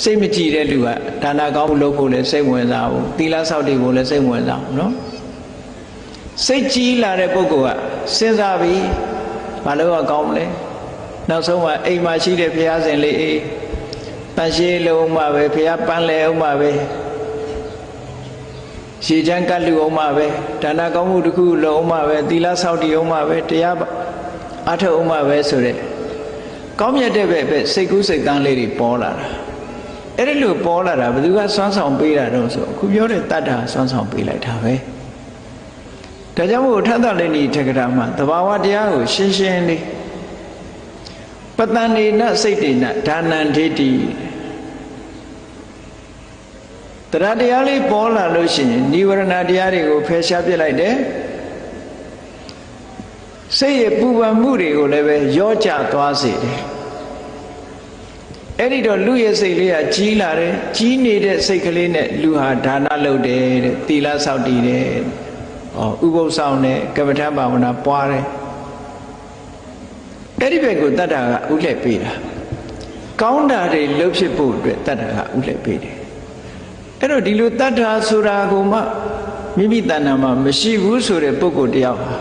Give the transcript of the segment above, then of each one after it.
စိတ်မကြည်တဲ့လူကဒါနကောင်းမှုလုပ်ဖို့လည်းစိတ်ဝင်စားဘူးသီလဆောက်တည်ဖို့လည်းစိတ်ဝင်စားဘူးနော်စိတ်ကြီးလာတဲ့ပုဂ္ဂိုလ်ကစဉ်းစားပြီးမလုပ်ရကောင်းမလဲနောက်ဆုံးကအိမ်မှာရှိတဲ့ဘုရားရှင်လေးတန်ရှင်းလုံးမှပဲဘုရားပန်းလဲအောင်မှပဲရှည်ချမ်းကတ်လူအောင်မှပဲဒါနကောင်းမှုတစ်ခုလုံးအောင်မှပဲသီလဆောက်တည်အောင်မှပဲတရားအထောက်အောင်မှပဲဆိုတဲ့ကောင်းမြတ်တဲ့ပဲစိတ်ကူးစိတ်တန်းလေးတွေပေါ်လာတာအဲ့ဒီလိုပေါ်လာတာဘယ်သူကစွမ်းဆောင်ပေးတာတော့ဆိုအခုပြောတဲ့တတ္တာစွမ်းဆောင်ပေးလိုက်တာပဲဒါကြောင့်မို့ထသလိနီထက္ကရာမှာသဘာဝတရားကိုရှင်းရှင်းလေးပတ္တန်နေနစိတ်တေနဒါနံဒိဋ္ဌိတရားတရားလေးပေါ်လာလို့ရှိရင်နိဝရဏတရားတွေကိုဖယ်ရှားပြစ်လိုက်တယ်စိတ်ရဲ့ပူပန်မှုတွေကိုလည်းပဲရောကျသွားစေတယ်အဲ့ဒီတော့လူရဲ့စိတ်လေးကကြီးလာတယ်ကြီးနေတဲ့စိတ်ကလေးနဲ့လူဟာဒါနလုပ်တယ်တဲ့သီလဆောက်တည်တယ်ဥပုသ်ဆောင်တယ်ကမ္မထာဘာဝနာပွားတယ်အဲ့ဒီဘက်ကိုတတ္တာကဥလှည့်ပေးတာကောင်းတာတွေလှုပ်ဖြစ်ဖို့အတွက်တတ္တာကဥလှည့်ပေးတယ်အဲ့တော့ဒီလိုတတ္တာဆိုတာကိုမှမိမိတဏ္ဍာမှာမရှိဘူးဆိုတဲ့ပုဂ္ဂိုလ်တယောက်ဟာ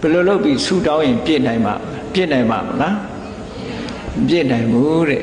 ဘယ်လိုလုပ်ပြီးဆူတောင်းရင်ပြည့်နိုင်မှာမလားမပြည့်နိုင်ဘူးတဲ့